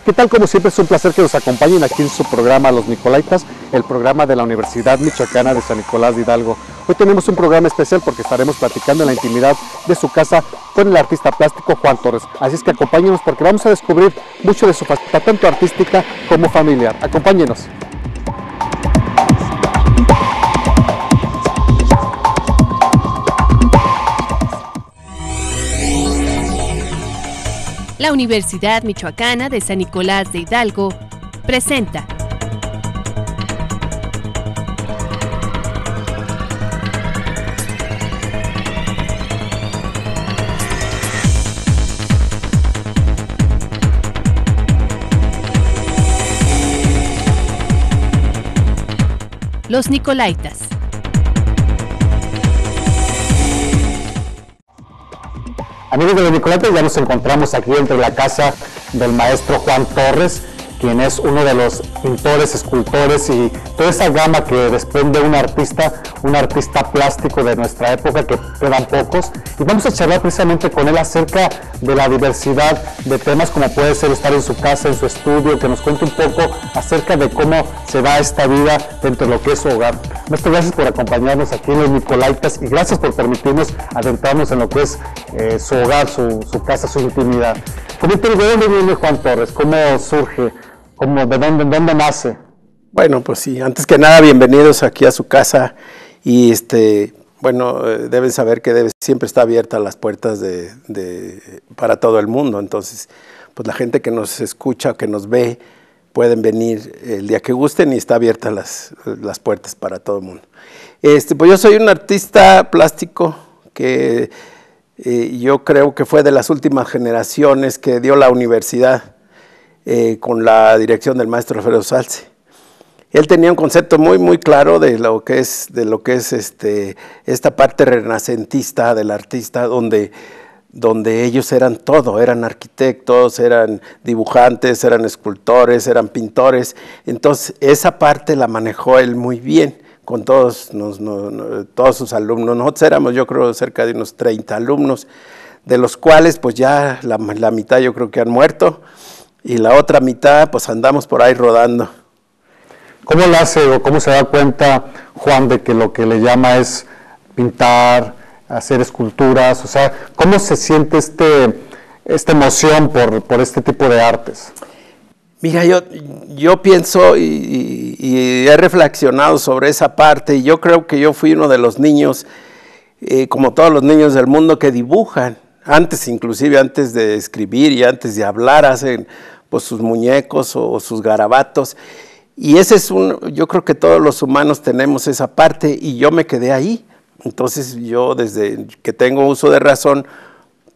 ¿Qué tal? Como siempre es un placer que nos acompañen aquí en su programa Los Nicolaitas, el programa de la Universidad Michoacana de San Nicolás de Hidalgo. Hoy tenemos un programa especial porque estaremos platicando en la intimidad de su casa con el artista plástico Juan Torres. Así es que acompáñenos porque vamos a descubrir mucho de su faceta, tanto artística como familiar. Acompáñenos. La Universidad Michoacana de San Nicolás de Hidalgo presenta Los Nicolaitas. Amigos de Los Nicolaitas, ya nos encontramos aquí entre la casa del maestro Juan Torres, quien es uno de los pintores, escultores y toda esa gama que desprende un artista plástico de nuestra época, que quedan pocos. Y vamos a charlar precisamente con él acerca de la diversidad de temas, como puede ser estar en su casa, en su estudio, que nos cuente un poco acerca de cómo se da esta vida dentro de lo que es su hogar. Maestro, gracias por acompañarnos aquí en Los Nicolaitas y gracias por permitirnos adentrarnos en lo que es su hogar, su casa, su intimidad. Coméntenos, ¿de dónde viene Juan Torres? ¿Cómo surge? ¿De dónde nace? Bueno, pues sí, antes que nada, bienvenidos aquí a su casa y bueno, deben saber que siempre está abierta las puertas para todo el mundo, entonces pues la gente que nos escucha, que nos ve, pueden venir el día que gusten y está abierta las puertas para todo el mundo. Pues yo soy un artista plástico que yo creo que fue de las últimas generaciones que dio la universidad con la dirección del maestro Alfredo Salce. Él tenía un concepto muy claro de lo que es esta parte renacentista del artista, donde ellos eran todo, eran arquitectos, eran dibujantes, eran escultores, eran pintores. Entonces esa parte la manejó él muy bien con todos sus alumnos. Nosotros éramos, yo creo, cerca de unos 30 alumnos, de los cuales pues ya la mitad yo creo que han muerto y la otra mitad pues andamos por ahí rodando. ¿Cómo lo hace o cómo se da cuenta Juan de que lo que le llama es pintar, hacer esculturas? O sea, ¿cómo se siente esta emoción por este tipo de artes? Mira, yo pienso y he reflexionado sobre esa parte y yo creo que yo fui uno de los niños, como todos los niños del mundo, que dibujan. Inclusive antes de escribir y antes de hablar, hacen pues sus muñecos o sus garabatos. Y yo creo que todos los humanos tenemos esa parte y yo me quedé ahí. Entonces yo desde que tengo uso de razón,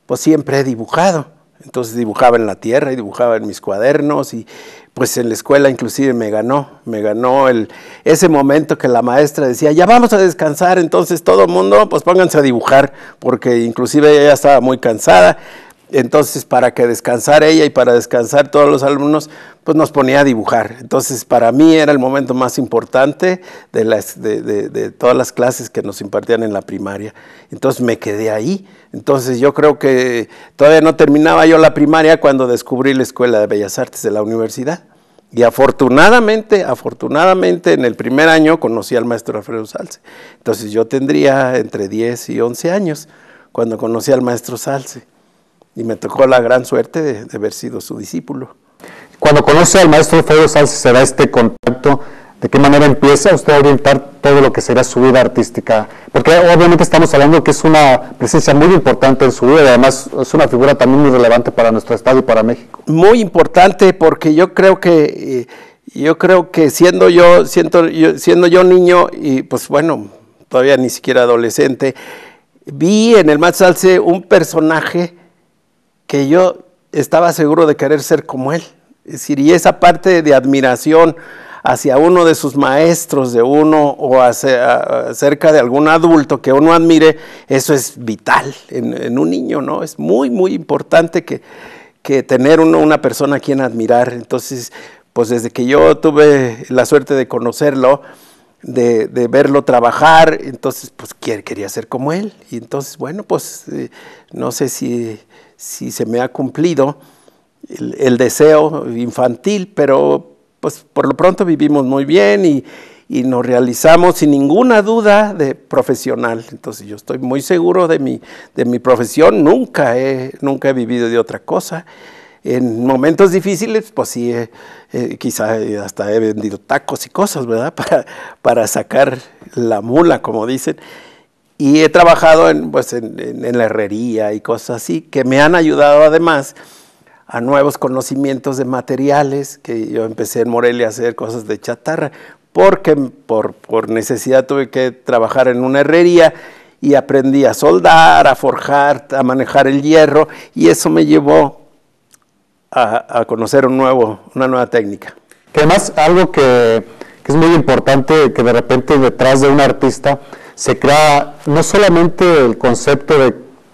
pues siempre he dibujado. Entonces dibujaba en la tierra y dibujaba en mis cuadernos y pues en la escuela inclusive me ganó ese momento que la maestra decía, ya vamos a descansar, entonces todo el mundo pues pónganse a dibujar, porque inclusive ella ya estaba muy cansada. Entonces, para que descansara ella y para descansar todos los alumnos, pues nos ponía a dibujar. Entonces, para mí era el momento más importante de todas las clases que nos impartían en la primaria. Entonces, me quedé ahí. Entonces, yo creo que todavía no terminaba yo la primaria cuando descubrí la Escuela de Bellas Artes de la universidad. Y afortunadamente, en el primer año conocí al maestro Alfredo Salce. Entonces, yo tendría entre 10 y 11 años cuando conocí al maestro Salce. Y me tocó la gran suerte de haber sido su discípulo. Cuando conoce al maestro Alfredo Salce, ¿se da este contacto? ¿De qué manera empieza usted a orientar todo lo que será su vida artística? Porque obviamente estamos hablando que es una presencia muy importante en su vida y además es una figura también muy relevante para nuestro estado y para México. Muy importante porque yo creo que siendo yo niño y pues bueno, todavía ni siquiera adolescente, vi en el maestro Salce un personaje que yo estaba seguro de querer ser como él. Es decir, y esa parte de admiración hacia uno de sus maestros, de uno o acerca de algún adulto que uno admire, eso es vital en un niño, ¿no? Es muy importante que tener una persona a quien admirar. Entonces, pues desde que yo tuve la suerte de conocerlo, de verlo trabajar, entonces pues quería ser como él. Y entonces, bueno, pues no sé si se me ha cumplido, el deseo infantil, pero pues por lo pronto vivimos muy bien y nos realizamos sin ninguna duda de profesional. Entonces yo estoy muy seguro de mi profesión, nunca he vivido de otra cosa. En momentos difíciles, pues sí, quizá hasta he vendido tacos y cosas, ¿verdad? Para sacar la mula, como dicen. Y he trabajado en la herrería y cosas así, que me han ayudado además a nuevos conocimientos de materiales, que yo empecé en Morelia a hacer cosas de chatarra, porque por necesidad tuve que trabajar en una herrería y aprendí a soldar, a forjar, a manejar el hierro, y eso me llevó a conocer una nueva técnica. Que además algo que es muy importante, que de repente detrás de un artista se crea no solamente el concepto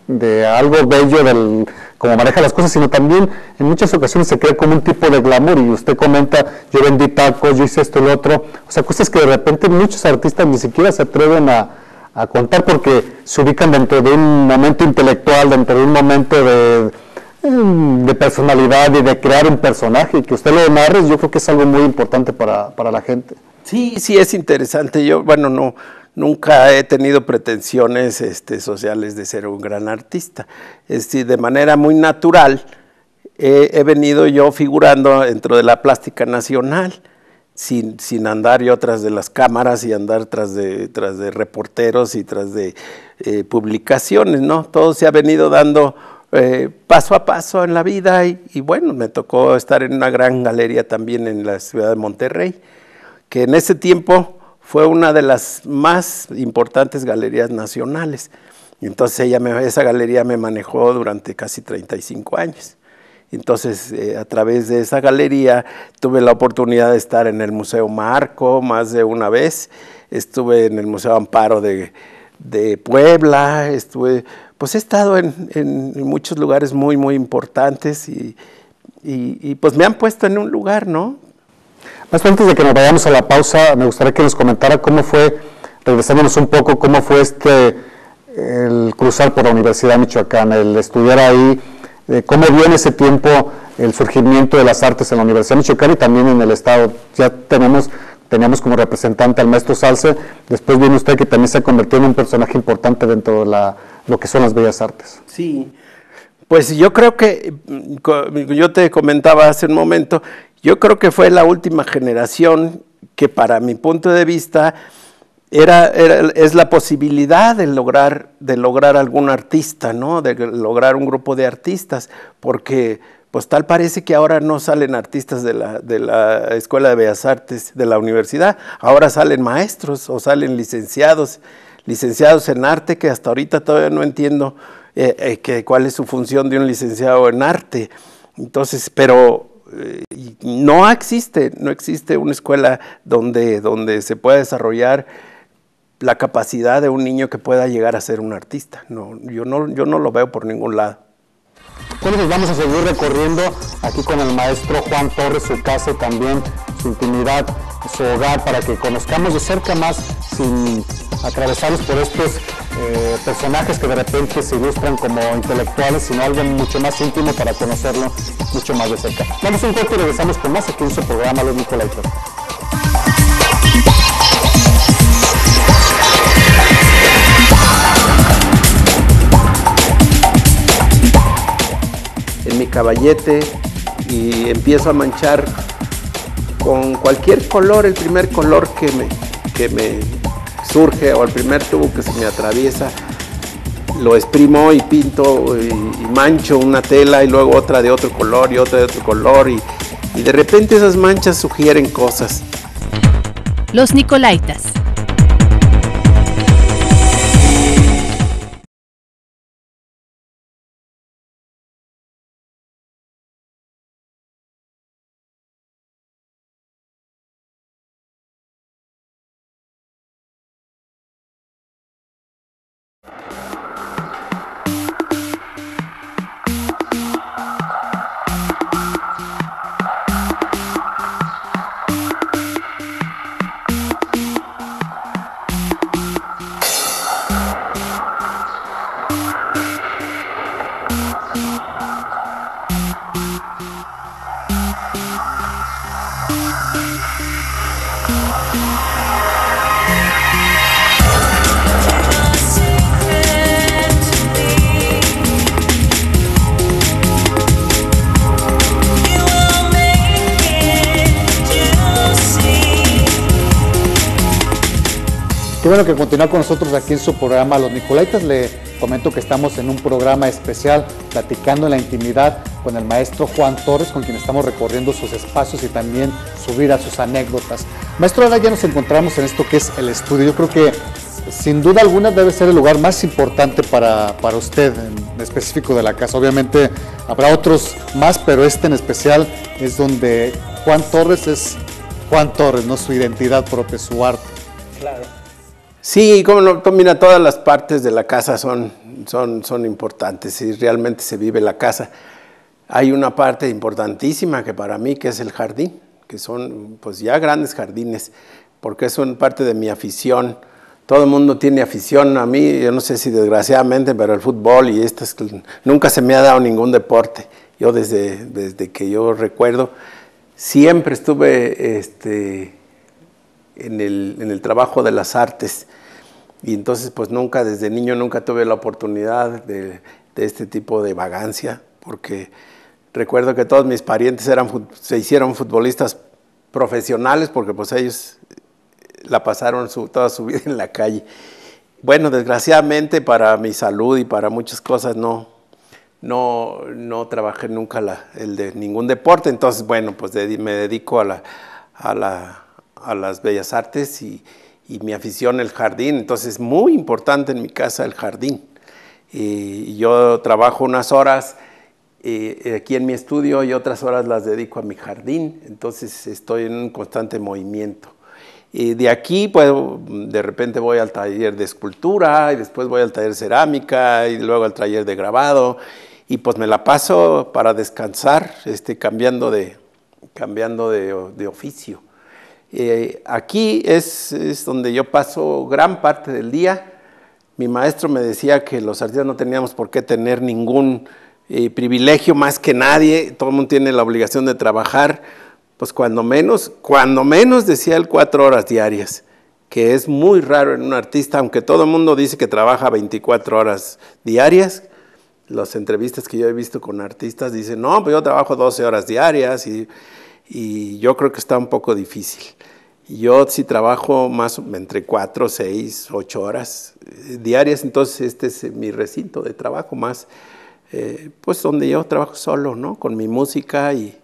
de algo bello del cómo maneja las cosas, sino también en muchas ocasiones se crea como un tipo de glamour, y usted comenta, yo vendí tacos, yo hice esto y lo otro, o sea, cosas que de repente muchos artistas ni siquiera se atreven a contar porque se ubican dentro de un momento intelectual, dentro de un momento de personalidad y de crear un personaje, y que usted lo narre, yo creo que es algo muy importante para la gente. Sí, es interesante. Yo, nunca he tenido pretensiones sociales de ser un gran artista. De manera muy natural he venido yo figurando dentro de la plástica nacional, sin andar yo tras de las cámaras y andar tras de reporteros y tras de publicaciones, ¿no? Todo se ha venido dando paso a paso en la vida y bueno, me tocó estar en una gran galería también en la ciudad de Monterrey, que en ese tiempo fue una de las más importantes galerías nacionales. Entonces esa galería me manejó durante casi 35 años. Entonces a través de esa galería tuve la oportunidad de estar en el Museo Marco más de una vez, estuve en el Museo Amparo de Puebla, he estado en muchos lugares muy, muy importantes y pues me han puesto en un lugar, ¿no? Maestro, antes de que nos vayamos a la pausa, me gustaría que nos comentara cómo fue, regresándonos un poco, cómo fue el cruzar por la Universidad Michoacana, el estudiar ahí, cómo vio en ese tiempo el surgimiento de las artes en la Universidad Michoacana y también en el Estado. Ya teníamos como representante al maestro Salce, después viene usted que también se convirtió en un personaje importante dentro de lo que son las bellas artes. Sí, pues yo creo que, yo te comentaba hace un momento, yo creo que fue la última generación que para mi punto de vista es la posibilidad de lograr algún artista, ¿no? De lograr un grupo de artistas, porque pues tal parece que ahora no salen artistas de la Escuela de Bellas Artes de la universidad, ahora salen maestros o salen licenciados en arte, que hasta ahorita todavía no entiendo cuál es su función de un licenciado en arte. Entonces, pero no existe una escuela donde se pueda desarrollar la capacidad de un niño que pueda llegar a ser un artista. No, yo no lo veo por ningún lado. Bueno, pues vamos a seguir recorriendo aquí con el maestro Juan Torres, su casa y también su intimidad, su hogar, para que conozcamos de cerca más, sin atravesarnos por estos personajes que de repente se ilustran como intelectuales, sino algo mucho más íntimo para conocerlo mucho más de cerca. Vamos un corte y regresamos con más aquí en su programa Los Nicolaitas. En mi caballete y empiezo a manchar con cualquier color, el primer color que me surge o el primer tubo que se me atraviesa, lo exprimo y pinto y mancho una tela y luego otra de otro color y otra de otro color y de repente esas manchas sugieren cosas. Los Nicolaitas. Qué bueno que continúa con nosotros aquí en su programa Los Nicolaitas. Le comento que estamos en un programa especial platicando en la intimidad con el maestro Juan Torres, con quien estamos recorriendo sus espacios y también su vida, sus anécdotas. Maestro, ahora ya nos encontramos en esto que es el estudio. Yo creo que sin duda alguna debe ser el lugar más importante para usted, en específico de la casa. Obviamente habrá otros más, pero este en especial es donde Juan Torres es Juan Torres, ¿no? Su identidad propia, su arte. Claro. Sí, como no, mira, todas las partes de la casa son importantes y realmente se vive la casa. Hay una parte importantísima que para mí que es el jardín, que son pues ya grandes jardines, porque son parte de mi afición. Todo el mundo tiene afición a mí, yo no sé si desgraciadamente, pero el fútbol y nunca se me ha dado ningún deporte. Yo desde que yo recuerdo siempre estuve en el trabajo de las artes, y entonces pues desde niño nunca tuve la oportunidad de este tipo de vagancia, porque recuerdo que todos mis parientes se hicieron futbolistas profesionales, porque pues ellos la pasaron toda su vida en la calle. Bueno, desgraciadamente para mi salud y para muchas cosas no trabajé nunca de ningún deporte, entonces bueno, pues me dedico a las bellas artes y mi afición el jardín. Entonces es muy importante en mi casa el jardín. Y yo trabajo unas horas aquí en mi estudio y otras horas las dedico a mi jardín, entonces estoy en un constante movimiento. Y de aquí pues de repente voy al taller de escultura y después voy al taller de cerámica y luego al taller de grabado, y pues me la paso para descansar cambiando de oficio. Aquí es donde yo paso gran parte del día. Mi maestro me decía que los artistas no teníamos por qué tener ningún privilegio más que nadie, todo el mundo tiene la obligación de trabajar, pues cuando menos decía él 4 horas diarias, que es muy raro en un artista, aunque todo el mundo dice que trabaja 24 horas diarias. Las entrevistas que yo he visto con artistas dicen, no, pues yo trabajo 12 horas diarias, y yo creo que está un poco difícil. Yo sí trabajo más entre 4, 6, 8 horas diarias, entonces este es mi recinto de trabajo más, pues donde yo trabajo solo, ¿no? Con mi música y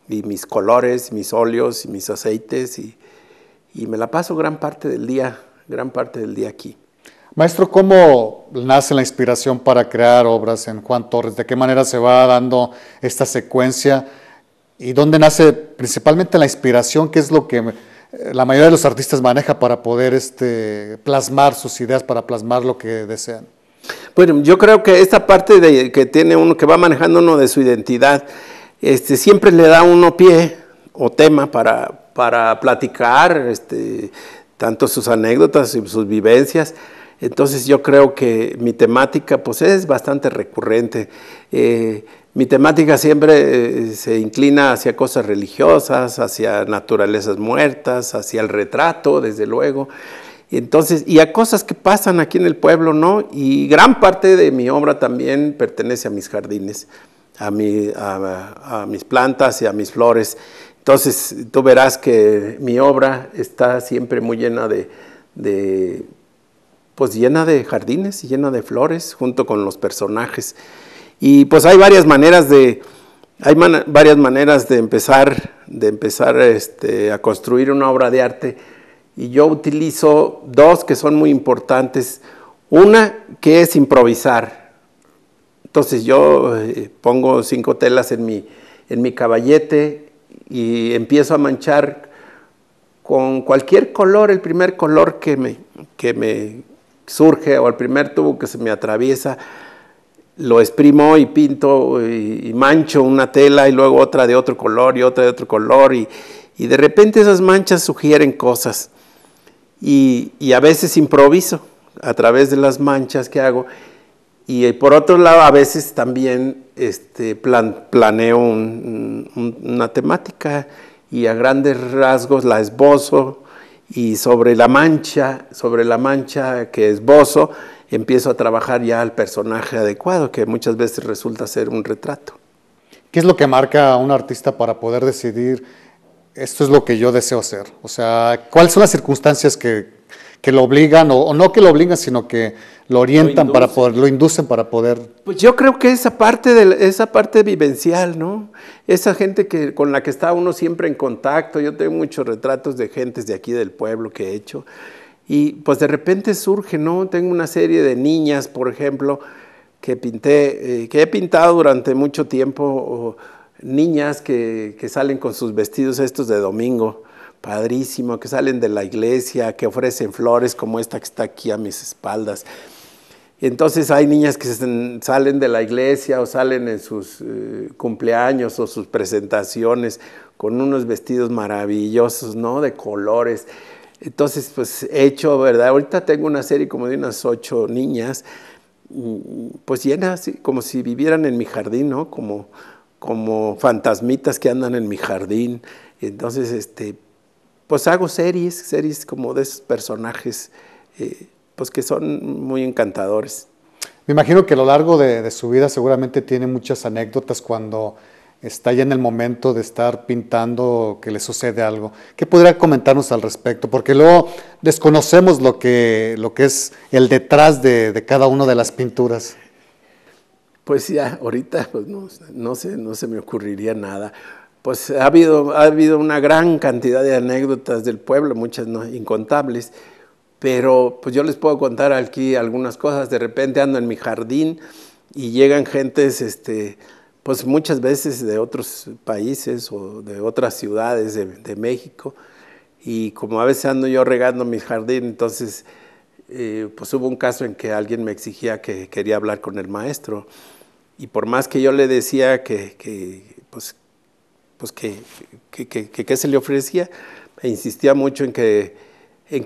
mis colores, mis óleos y mis aceites, y me la paso gran parte del día aquí. Maestro, ¿cómo nace la inspiración para crear obras en Juan Torres? ¿De qué manera se va dando esta secuencia? ¿Y dónde nace principalmente la inspiración? ¿Qué es lo que la mayoría de los artistas maneja para poder plasmar sus ideas, para plasmar lo que desean? Bueno, yo creo que esta parte que tiene uno, que va manejando uno de su identidad, siempre le da uno pie o tema para platicar tanto sus anécdotas y sus vivencias. Entonces yo creo que mi temática pues es bastante recurrente. Mi temática siempre se inclina hacia cosas religiosas, hacia naturalezas muertas, hacia el retrato, desde luego. Entonces, y a cosas que pasan aquí en el pueblo, ¿no? Y gran parte de mi obra también pertenece a mis jardines, a mis plantas y a mis flores. Entonces, tú verás que mi obra está siempre muy llena llena de jardines y llena de flores, junto con los personajes. Y pues hay varias maneras de empezar a construir una obra de arte, y yo utilizo 2 que son muy importantes. Una que es improvisar. Entonces yo pongo 5 telas en mi caballete y empiezo a manchar con cualquier color, el primer color que me surge, o el primer tubo que se me atraviesa, lo exprimo y pinto y mancho una tela y luego otra de otro color y otra de otro color, y de repente esas manchas sugieren cosas, y a veces improviso a través de las manchas que hago, Y por otro lado, a veces también planeo una temática y a grandes rasgos la esbozo, y sobre la mancha que esbozo, empiezo a trabajar ya el personaje adecuado, que muchas veces resulta ser un retrato. ¿Qué es lo que marca a un artista para poder decidir, esto es lo que yo deseo hacer? O sea, ¿cuáles son las circunstancias que lo obligan, o no que lo obligan, sino que lo orientan lo inducen para poder? Pues yo creo que esa parte vivencial, ¿no? Esa gente con la que está uno siempre en contacto. Yo tengo muchos retratos de gentes de aquí del pueblo que he hecho, y pues de repente surge, ¿no? Tengo una serie de niñas, por ejemplo, que pinté, que he pintado durante mucho tiempo, niñas que salen con sus vestidos estos de domingo, padrísimo, que salen de la iglesia, que ofrecen flores como esta que está aquí a mis espaldas. Entonces hay niñas que salen de la iglesia o salen en sus cumpleaños o sus presentaciones con unos vestidos maravillosos, ¿no? De colores. Entonces, pues he hecho, ¿verdad? Ahorita tengo una serie como de unas 8 niñas, pues llenas, como si vivieran en mi jardín, ¿no? Como fantasmitas que andan en mi jardín. Entonces, pues hago series como de esos personajes, pues que son muy encantadores. Me imagino que a lo largo de su vida seguramente tiene muchas anécdotas cuando está ya en el momento de estar pintando, que le sucede algo. ¿Qué podría comentarnos al respecto? Porque luego desconocemos lo que es el detrás de cada una de las pinturas. Pues ya, ahorita pues no se me ocurriría nada. Pues ha habido una gran cantidad de anécdotas del pueblo, muchas no, incontables, pero pues yo les puedo contar aquí algunas cosas. De repente ando en mi jardín y llegan gentes, pues muchas veces de otros países o de otras ciudades de México, y como a veces ando yo regando mi jardín, entonces pues hubo un caso en que alguien me exigía que quería hablar con el maestro, y por más que yo le decía que se le ofrecía, me insistía mucho en que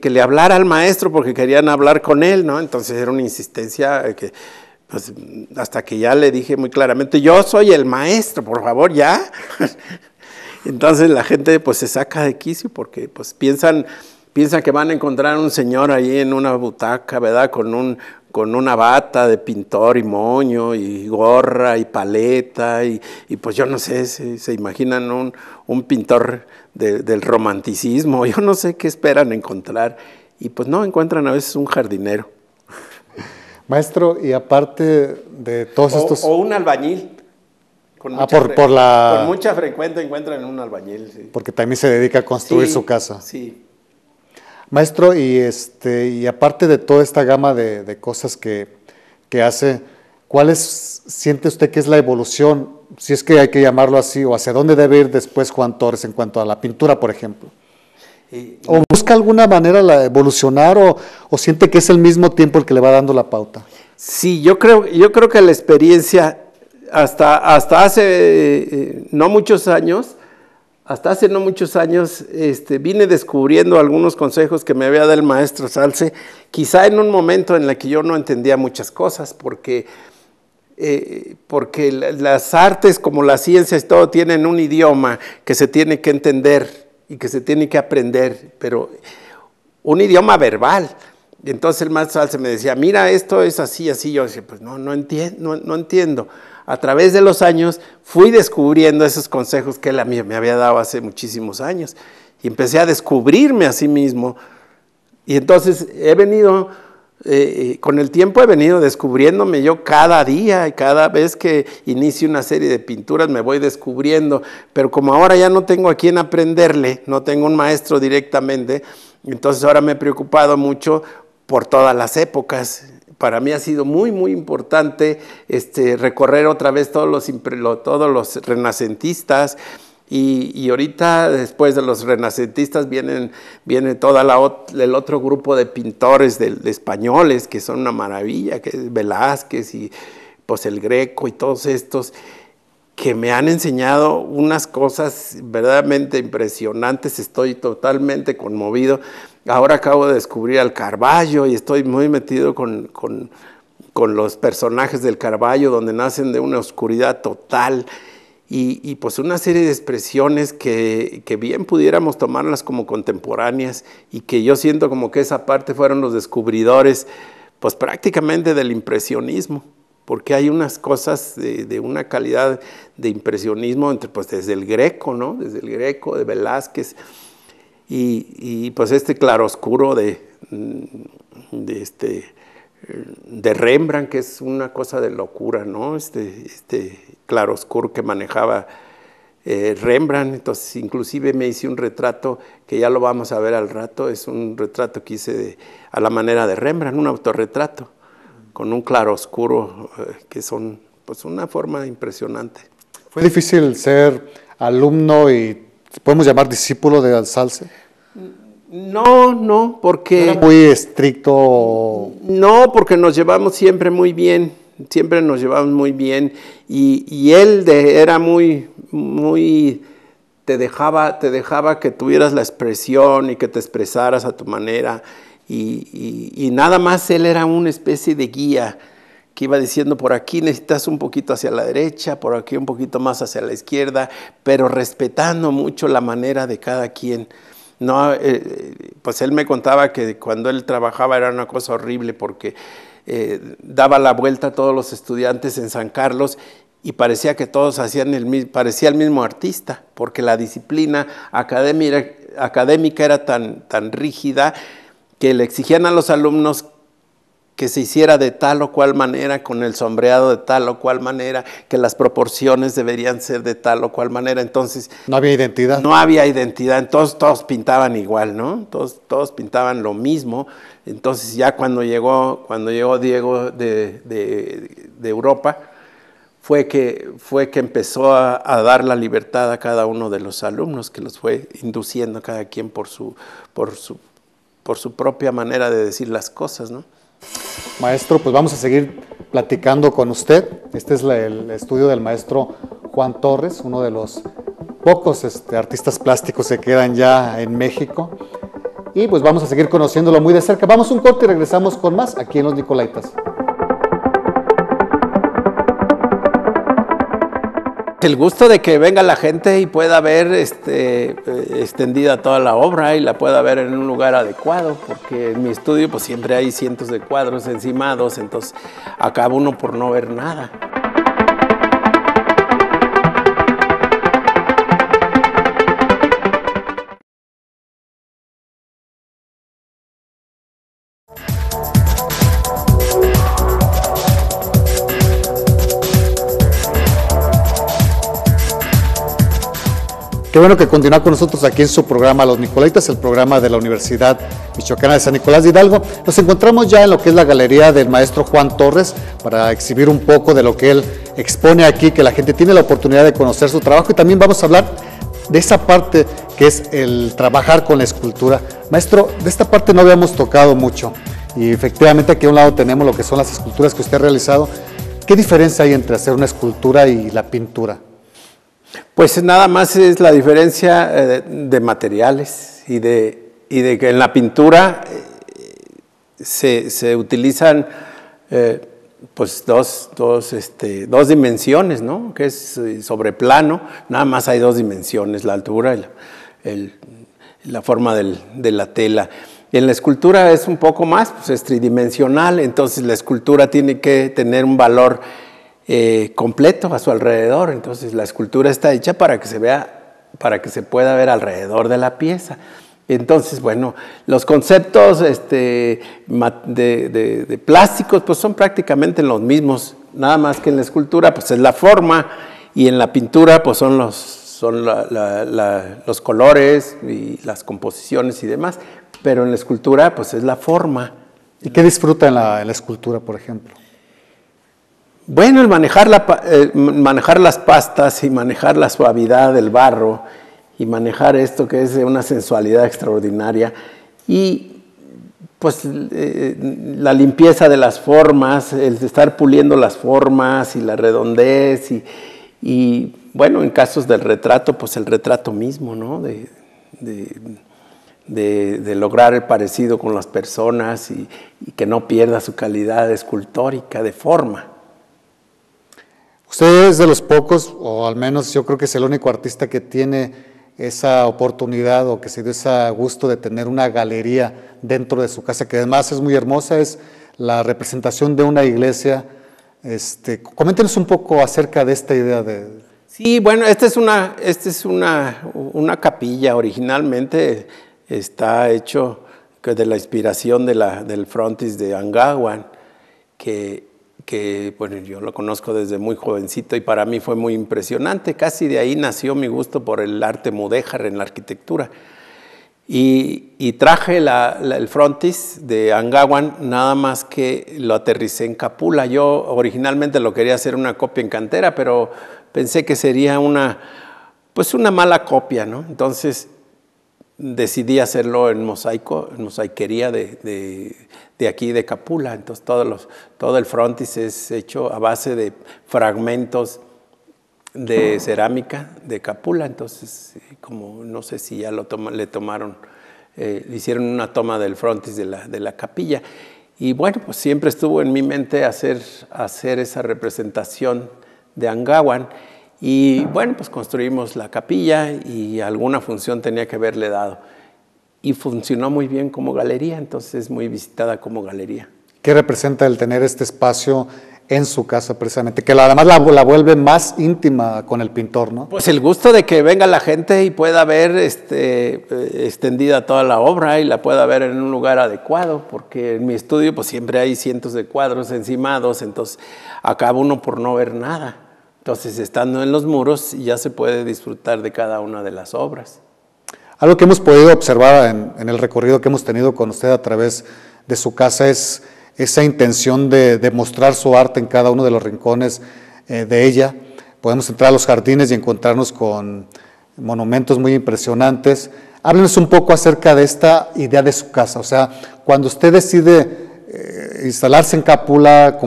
le hablara al maestro porque querían hablar con él, ¿no? Entonces era una insistencia que, pues, hasta que ya le dije muy claramente, yo soy el maestro, por favor, ya. Entonces la gente pues se saca de quicio porque pues piensan que van a encontrar un señor ahí en una butaca, ¿verdad? Con una bata de pintor y moño y gorra y paleta y pues yo no sé, se imaginan un pintor del romanticismo, yo no sé qué esperan encontrar, y pues no, encuentran a veces un jardinero. Maestro, y aparte de todos estos... O un albañil. Con mucha frecuencia encuentran un albañil. Sí. Porque también se dedica a construir su casa. Sí. Maestro, y aparte de toda esta gama de cosas que hace, ¿cuáles siente usted que es la evolución, si es que hay que llamarlo así, o hacia dónde debe ir después Juan Torres en cuanto a la pintura, por ejemplo? ¿O busca alguna manera evolucionar o siente que es el mismo tiempo el que le va dando la pauta? Sí, yo creo que la experiencia hasta hace no muchos años, vine descubriendo algunos consejos que me había dado el maestro Salce, quizá en un momento en el que yo no entendía muchas cosas, porque las artes como las ciencias todo tienen un idioma que se tiene que entender y que se tiene que aprender, pero un idioma verbal. Entonces el maestro Salce me decía, mira, esto es así, así. Yo decía, pues no entiendo. A través de los años fui descubriendo esos consejos que él a mí me había dado hace muchísimos años, y empecé a descubrirme a sí mismo. Y entonces con el tiempo he venido descubriéndome yo cada día, y cada vez que inicio una serie de pinturas me voy descubriendo, pero como ahora ya no tengo a quién aprenderle, no tengo un maestro directamente, entonces ahora me he preocupado mucho por todas las épocas. Para mí ha sido muy, muy importante recorrer otra vez todos los renacentistas, y ahorita después de los renacentistas viene el otro grupo de pintores de españoles que son una maravilla, que es Velázquez y pues el Greco y todos estos, que me han enseñado unas cosas verdaderamente impresionantes. Estoy totalmente conmovido. Ahora acabo de descubrir al Caravaggio y estoy muy metido con con los personajes del Caravaggio, donde nacen de una oscuridad total, y pues una serie de expresiones que bien pudiéramos tomarlas como contemporáneas, y que yo siento como que esa parte fueron los descubridores, pues prácticamente del impresionismo, porque hay unas cosas de una calidad de impresionismo pues desde el Greco, ¿no? Desde el Greco, de Velázquez, y pues este claroscuro de Rembrandt, que es una cosa de locura, ¿no? Este claroscuro que manejaba Rembrandt. Entonces, inclusive me hice un retrato, que ya lo vamos a ver al rato, es un retrato que hice a la manera de Rembrandt, un autorretrato, con un claroscuro, que son pues una forma impresionante. ¿Fue difícil ser alumno y podemos llamar discípulo de Alsalce? No, porque... ¿Era muy estricto? No, porque nos llevamos siempre muy bien, y él era muy, te dejaba que tuvieras la expresión y que te expresaras a tu manera, y nada más él era una especie de guía que iba diciendo: por aquí necesitas un poquito hacia la derecha, por aquí un poquito más hacia la izquierda, pero respetando mucho la manera de cada quien. No, pues él me contaba que cuando él trabajaba era una cosa horrible, porque daba la vuelta a todos los estudiantes en San Carlos y parecía que todos parecía el mismo artista, porque la disciplina académica era tan rígida que le exigían a los alumnos que se hiciera de tal o cual manera, con el sombreado de tal o cual manera, que las proporciones deberían ser de tal o cual manera. Entonces, ¿no había identidad? No había identidad, entonces todos pintaban igual, ¿no? Todos pintaban lo mismo. Entonces ya cuando llegó Diego de Europa, fue que empezó a dar la libertad a cada uno de los alumnos, que los fue induciendo cada quien por su propia manera de decir las cosas, ¿no? Maestro, pues vamos a seguir platicando con usted. Este es el estudio del maestro Juan Torres, uno de los pocos artistas plásticos que quedan ya en México. Y pues vamos a seguir conociéndolo muy de cerca. Vamos a un corte y regresamos con más aquí en Los Nicolaitas. El gusto de que venga la gente y pueda ver extendida toda la obra y la pueda ver en un lugar adecuado, porque en mi estudio pues siempre hay cientos de cuadros encimados, entonces acaba uno por no ver nada. Qué bueno que continúa con nosotros aquí en su programa Los Nicolaitas, el programa de la Universidad Michoacana de San Nicolás de Hidalgo. Nos encontramos ya en lo que es la galería del maestro Juan Torres para exhibir un poco de lo que él expone aquí, que la gente tiene la oportunidad de conocer su trabajo, y también vamos a hablar de esa parte que es el trabajar con la escultura. Maestro, de esta parte no habíamos tocado mucho, y efectivamente aquí a un lado tenemos lo que son las esculturas que usted ha realizado. ¿Qué diferencia hay entre hacer una escultura y la pintura? Pues nada más es la diferencia de materiales y de que en la pintura se utilizan pues dos dimensiones, ¿no? Que es sobre plano, nada más hay dos dimensiones, la altura y la forma de la tela. Y en la escultura es un poco más, pues es tridimensional, entonces la escultura tiene que tener un valor completo a su alrededor. Entonces la escultura está hecha para que se vea, para que se pueda ver alrededor de la pieza. Entonces, bueno, los conceptos de plásticos pues son prácticamente los mismos, nada más que en la escultura pues es la forma, y en la pintura pues son los colores y las composiciones y demás, pero en la escultura pues es la forma. ¿Y qué disfruta en la escultura, por ejemplo? Bueno, el manejar las pastas y manejar la suavidad del barro y manejar esto que es de una sensualidad extraordinaria, y pues la limpieza de las formas, el estar puliendo las formas y la redondez y bueno, en casos del retrato, pues el retrato mismo, ¿no? de lograr el parecido con las personas y que no pierda su calidad escultórica de forma. Usted es de los pocos, o al menos yo creo que es el único artista que tiene esa oportunidad o que se dio ese gusto de tener una galería dentro de su casa, que además es muy hermosa, es la representación de una iglesia. Coméntenos un poco acerca de esta idea de... Sí, bueno, esta es una capilla. Originalmente está hecho de la inspiración del frontis de Angahuan, que bueno, yo lo conozco desde muy jovencito y para mí fue muy impresionante. Casi de ahí nació mi gusto por el arte mudéjar en la arquitectura. Y traje el frontis de Angahuan, nada más que lo aterricé en Capula. Yo originalmente lo quería hacer una copia en cantera, pero pensé que sería una mala copia, ¿no? Entonces decidí hacerlo en mosaico, en mosaiquería de aquí de Capula. Entonces todo el frontis es hecho a base de fragmentos de cerámica de Capula. Entonces, como no sé si ya hicieron una toma del frontis de la capilla. Y bueno, pues siempre estuvo en mi mente hacer esa representación de Angahuan. Y bueno, pues construimos la capilla y alguna función tenía que haberle dado. Y funcionó muy bien como galería, entonces es muy visitada como galería. ¿Qué representa el tener este espacio en su casa precisamente? Que además la vuelve más íntima con el pintor, ¿no? Pues el gusto de que venga la gente y pueda ver extendida toda la obra y la pueda ver en un lugar adecuado, porque en mi estudio pues siempre hay cientos de cuadros encimados, entonces acaba uno por no ver nada. Entonces, estando en los muros, ya se puede disfrutar de cada una de las obras. Algo que hemos podido observar en el recorrido que hemos tenido con usted a través de su casa es esa intención de mostrar su arte en cada uno de los rincones de ella. Podemos entrar a los jardines y encontrarnos con monumentos muy impresionantes. Háblenos un poco acerca de esta idea de su casa. O sea, cuando usted decide instalarse en Capula,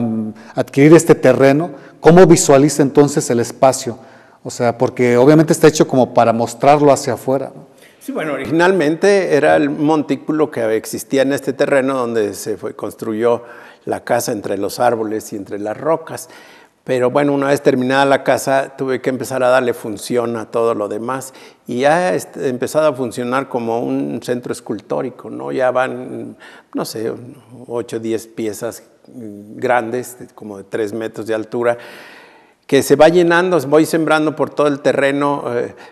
adquirir este terreno, ¿cómo visualiza entonces el espacio? O sea, porque obviamente está hecho como para mostrarlo hacia afuera, ¿no? Sí, bueno, originalmente era el montículo que existía en este terreno donde construyó la casa entre los árboles y entre las rocas. Pero bueno, una vez terminada la casa, tuve que empezar a darle función a todo lo demás y ha empezado a funcionar como un centro escultórico, ¿no? Ya van, no sé, 8 o 10 piezas grandes, como de 3 metros de altura, que se va llenando, voy sembrando por todo el terreno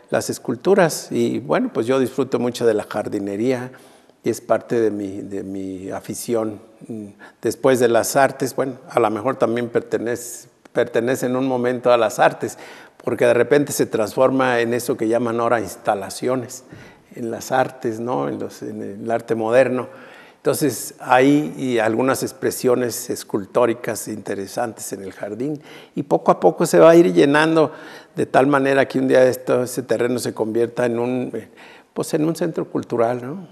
las esculturas y bueno, pues yo disfruto mucho de la jardinería y es parte de mi afición. Después de las artes, bueno, a lo mejor también pertenece en un momento a las artes, porque de repente se transforma en eso que llaman ahora instalaciones, en las artes, ¿no? en el arte moderno. Entonces hay algunas expresiones escultóricas interesantes en el jardín y poco a poco se va a ir llenando de tal manera que un día ese terreno se convierta en un centro cultural, ¿no?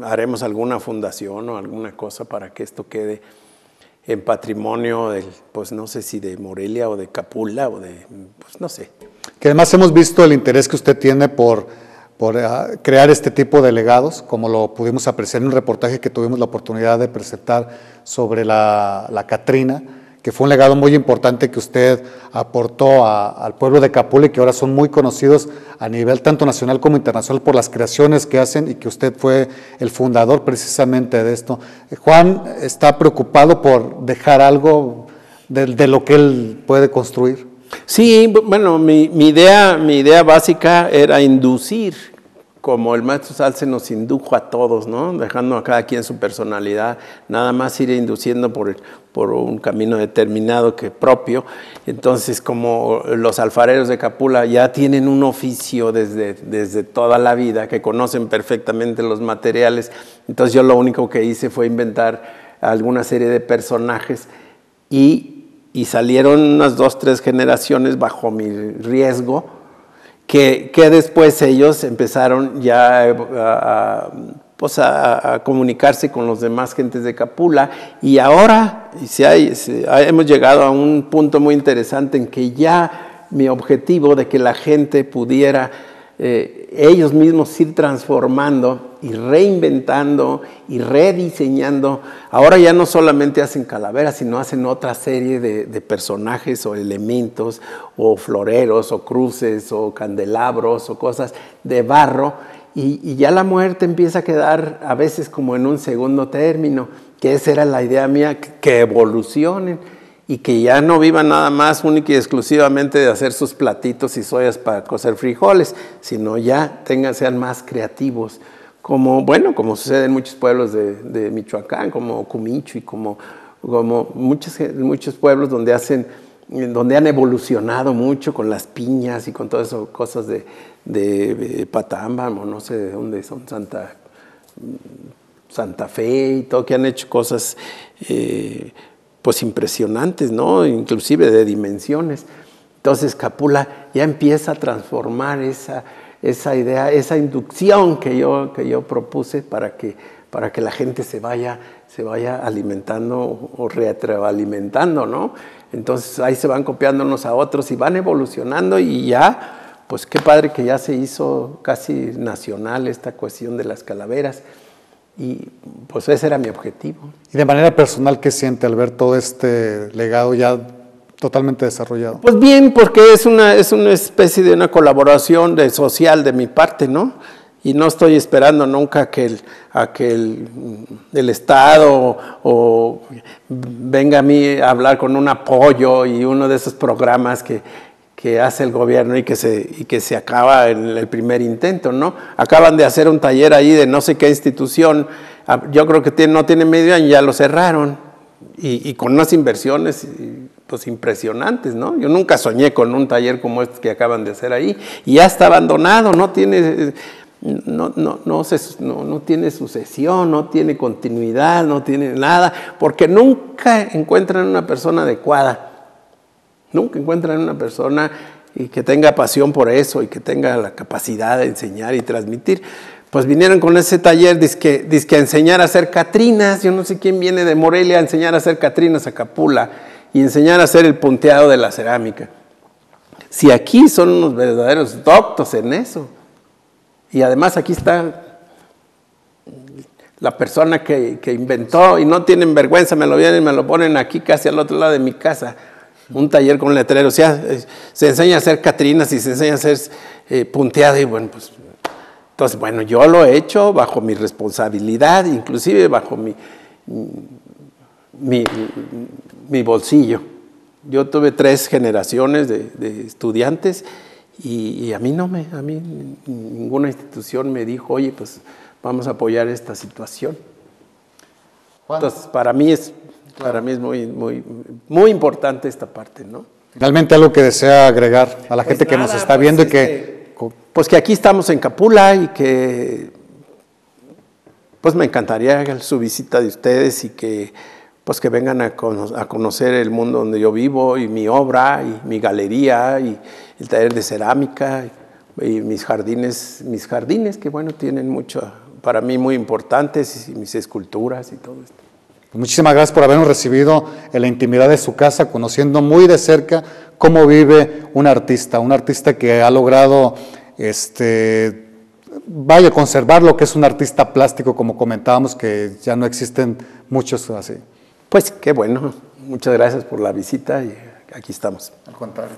Haremos alguna fundación o alguna cosa para que esto quede en patrimonio pues no sé si de Morelia o de Capula o pues no sé. Que además hemos visto el interés que usted tiene por crear este tipo de legados, como lo pudimos apreciar en un reportaje que tuvimos la oportunidad de presentar sobre la Catrina, que fue un legado muy importante que usted aportó al pueblo de Capula y que ahora son muy conocidos a nivel tanto nacional como internacional por las creaciones que hacen y que usted fue el fundador precisamente de esto. Juan está preocupado por dejar algo de lo que él puede construir. Sí, bueno, mi idea básica era inducir, como el maestro Salce nos indujo a todos, ¿no? Dejando a cada quien su personalidad, nada más ir induciendo por un camino determinado propio. Entonces, como los alfareros de Capula ya tienen un oficio desde toda la vida, que conocen perfectamente los materiales, entonces yo lo único que hice fue inventar alguna serie de personajes y salieron unas 2 o 3 generaciones bajo mi riesgo, que después ellos empezaron ya a comunicarse con los demás gentes de Capula y ahora hemos llegado a un punto muy interesante en que ya mi objetivo de que la gente pudiera ellos mismos ir transformando y reinventando y rediseñando. Ahora ya no solamente hacen calaveras, sino hacen otra serie de personajes o elementos, o floreros, o cruces, o candelabros, o cosas de barro, y ya la muerte empieza a quedar a veces como en un segundo término, que esa era la idea mía, que evolucionen, y que ya no vivan nada más única y exclusivamente de hacer sus platitos y ollas para cocer frijoles, sino ya sean más creativos, como sucede en muchos pueblos de Michoacán, como Cumicho y como muchos pueblos donde han evolucionado mucho con las piñas y con todas esas cosas de Patámbam, o no sé de dónde son, Santa Fe y todo, que han hecho cosas pues impresionantes, ¿no? Inclusive de dimensiones. Entonces Capula ya empieza a transformar esa idea, esa inducción que yo propuse para que la gente se vaya alimentando o retroalimentando, ¿no? Entonces ahí se van copiando unos a otros y van evolucionando, y ya, pues qué padre que ya se hizo casi nacional esta cuestión de las calaveras. Y pues ese era mi objetivo. Y de manera personal, ¿qué siente al ver todo este legado ya totalmente desarrollado? Pues bien, porque es una especie de una colaboración social de mi parte, ¿no? Y no estoy esperando nunca a que el Estado o venga a mí a hablar con un apoyo y uno de esos programas que hace el gobierno y que se acaba en el primer intento, ¿no? Acaban de hacer un taller ahí de no sé qué institución, yo creo que no tiene medio año, ya lo cerraron, y con unas inversiones pues impresionantes, ¿no? Yo nunca soñé con un taller como este que acaban de hacer ahí, y ya está abandonado, no tiene sucesión, no tiene continuidad, no tiene nada, porque nunca encuentran una persona adecuada. Nunca encuentran una persona que tenga pasión por eso y que tenga la capacidad de enseñar y transmitir. Pues vinieron con ese taller, dizque a enseñar a hacer catrinas. Yo no sé quién viene de Morelia a enseñar a hacer catrinas a Capula y enseñar a hacer el punteado de la cerámica. Si aquí son unos verdaderos doctos en eso. Y además aquí está la persona que inventó, y no tienen vergüenza, me lo vienen y me lo ponen aquí casi al otro lado de mi casa. Un taller con letreros, se enseña a hacer catrinas y se enseña a hacer punteado, y bueno, pues, entonces, bueno, yo lo he hecho bajo mi responsabilidad, inclusive bajo mi bolsillo. Yo tuve 3 generaciones de estudiantes, y a mí ninguna institución me dijo, oye, pues vamos a apoyar esta situación. Entonces, para mí es muy importante esta parte, ¿no? Finalmente, algo que desea agregar a la gente que nos está viendo, pues que aquí estamos en Capula, y que pues me encantaría su visita de ustedes, y que pues que vengan a conocer el mundo donde yo vivo, y mi obra, y mi galería, y el taller de cerámica, y mis jardines que bueno, tienen mucho, para mí muy importantes, y mis esculturas y todo esto. Muchísimas gracias por habernos recibido en la intimidad de su casa, conociendo muy de cerca cómo vive un artista que ha logrado conservar lo que es un artista plástico, como comentábamos, que ya no existen muchos así. Pues qué bueno, muchas gracias por la visita, y aquí estamos. Al contrario.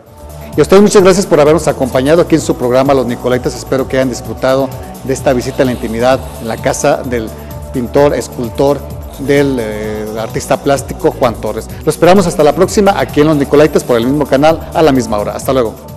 Y a ustedes muchas gracias por habernos acompañado aquí en su programa Los Nicolaitas. Espero que hayan disfrutado de esta visita en la intimidad en la casa del pintor, escultor, del artista plástico Juan Torres. Lo esperamos hasta la próxima aquí en Los Nicolaitas por el mismo canal a la misma hora. Hasta luego.